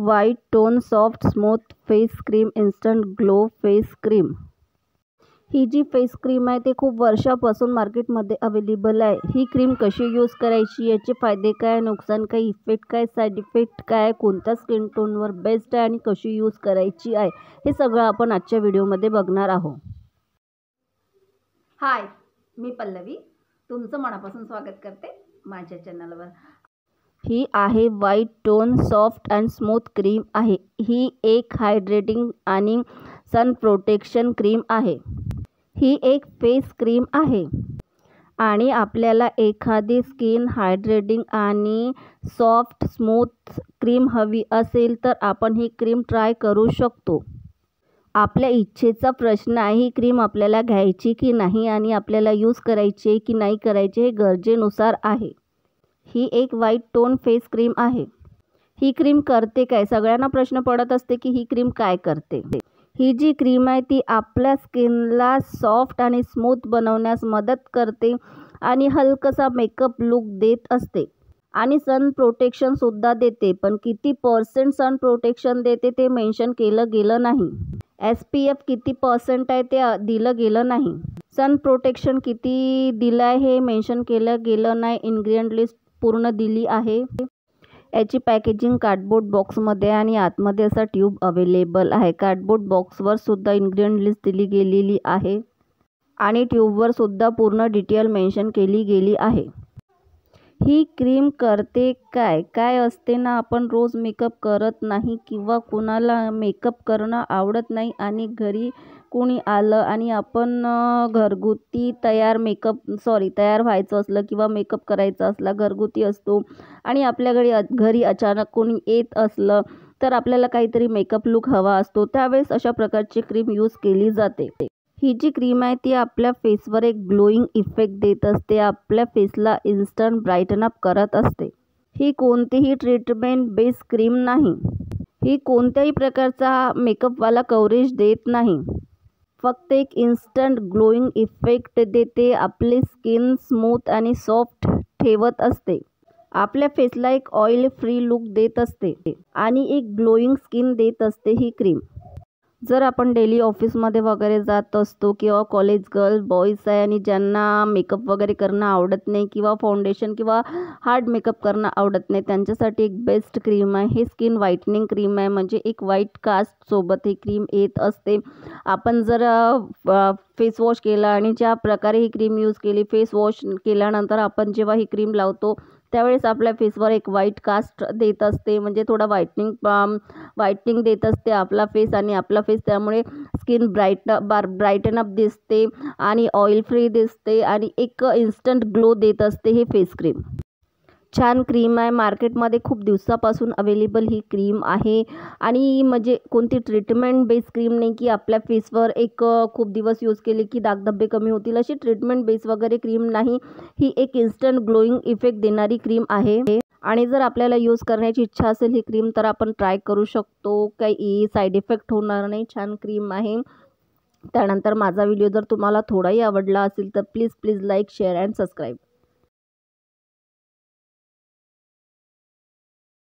White tone soft smooth face cream instant glow face cream. ही जी face cream आहे ते खूप वर्षापासून मार्केटमध्ये अवेलेबल आहे। ही क्रीम कशी यूज करायची, याचे फायदे काय, नुकसान काय, इफेक्ट काय, साईड इफेक्ट काय, कोणत्या स्किन टोनवर बेस्ट आहे आणि कशी यूज करायची आहे, हे सगळं आपण आजच्या व्हिडिओमध्ये बघणार आहोत। हाय, मी पल्लवी तुमचं मनापासून स्वागत करते माझ्या चॅनलवर। ही आहे white tone soft and smooth cream आहे। ही एक हायड्रेटिंग आणि सन प्रोटेक्शन क्रीम आहे। ही एक फेस क्रीम आहे आणि आपल्याला एखादी स्किन हायड्रेटिंग आणि सॉफ्ट स्मूथ क्रीम हवी असेल तर आपण ही क्रीम ट्राय करू शकतो। आपल्या इच्छेचा प्रश्न आहे ही क्रीम आपल्याला घ्यायची की नाही आणि आपल्याला यूज करायची की नाही करायची हे गरजेनुसार आहे। ही एक व्हाईट टोन फेस क्रीम आहे। ही क्रीम करते काय, सगळ्यांना प्रश्न पडत असते की ही क्रीम काय करते। ही जी क्रीम आहे ती आपल्या स्किनला सॉफ्ट आणि स्मूथ बनवण्यास मदत करते आणि हलकासा मेकअप लुक देत असते आणि सन प्रोटेक्शन सुद्धा देते। पण किती % सन प्रोटेक्शन देते ते मेन्शन केलं गेलं नाही। SPF किती % आहे ते दिलं गेलं नाही। सन प्रोटेक्शन किती दिलं आहे हे मेन्शन केलं गेलं नाही। इन्ग्रेडियंट लिस्ट पूर्ण दिली आहे। याची पॅकेजिंग कार्डबोर्ड बॉक्समध्ये आणि आतमध्ये असा ट्यूब अवेलेबल आहे। कार्डबोर्ड बॉक्सवर सुद्धा इन्ग्रेडियंट लिस्ट दिली गेलेली आहे आणि ट्यूबवर सुद्धा पूर्ण डिटेल मेन्शन केली गेली आहे। ही क्रीम करते काय, काय असते ना, आपण रोज मेकअप करत नाही किंवा कुणाला मेकअप करणं आवडत नाही आणि घरी कोणी आलं आणि आपण घरगुती तयार व्हायचं असलं किंवा मेकअप करायचा असला घरगुती असतो आणि आपल्या घरी अचानक कोणी येत असलं तर आपल्याला काहीतरी मेकअप लुक हवा असतो, त्यावेळेस अशा प्रकारची क्रीम यूज केली जाते। ही जी क्रीम आहे ती आपल्या फेसवर एक ग्लोईंग इफेक्ट देत असते, आपल्या फेसला इन्स्टंट ब्राईटन अप करत असते। ही कोणतीही ट्रीटमेंट बेस्ड क्रीम नाही। ही कोणत्याही प्रकारचा मेकअपवाला कव्हरेज देत नाही, फक्त एक इन्स्टंट ग्लोईंग इफेक्ट देते। आपली स्किन स्मूथ आणि सॉफ्ट ठेवत असते, आपल्या फेसला एक ऑइल फ्री लुक देत असते आणि एक ग्लोईंग स्किन देत असते ही क्रीम। जर आपण डेली ऑफिसमध्ये वगैरे जात असतो किंवा कॉलेज गर्ल्स बॉईज आहे आणि ज्यांना मेकअप वगैरे करणं आवडत नाही किंवा फाउंडेशन किंवा हार्ड मेकअप करणं आवडत नाही, त्यांच्यासाठी एक बेस्ट क्रीम आहे। हे स्किन व्हाईटनिंग क्रीम आहे, म्हणजे एक व्हाईट कास्ट सोबत ही क्रीम येत असते। आपण जर फेस वॉश केला आणि ज्या प्रकारे ही क्रीम यूज केली, फेस वॉश केल्यानंतर आपण जेव्हा ही क्रीम लावतो त्यावेळेस आपल्या फेसवर एक व्हाईट कास्ट देत असते, म्हणजे थोडा व्हाईटनिंग देत असते आपला फेस आणि आपला फेस, त्यामुळे स्किन ब्राईटन अप दिसते आणि ऑइल फ्री दिसते आणि एक इन्स्टंट ग्लो देत असते हे फेस क्रीम। छान क्रीम आहे, मार्केटमध्ये खूप दिवसापासून अवेलेबल ही क्रीम आहे आणि म्हणजे कोणती ट्रीटमेंट बेस क्रीम नाही की आपल्या फेसवर एक खूप दिवस यूज केले की दागधब्बे कमी होतील, अशी ट्रीटमेंट बेस वगैरे क्रीम नाही। ही एक इन्स्टंट ग्लोईंग इफेक्ट देणारी क्रीम आहे आणि जर आपल्याला यूज करण्याची इच्छा असेल ही क्रीम तर आपण ट्राय करू शकतो, काही साईड इफेक्ट होणार नाही। छान क्रीम आहे। त्यानंतर माझा व्हिडिओ जर तुम्हाला थोडाही आवडला असेल तर please like, share and subscribe.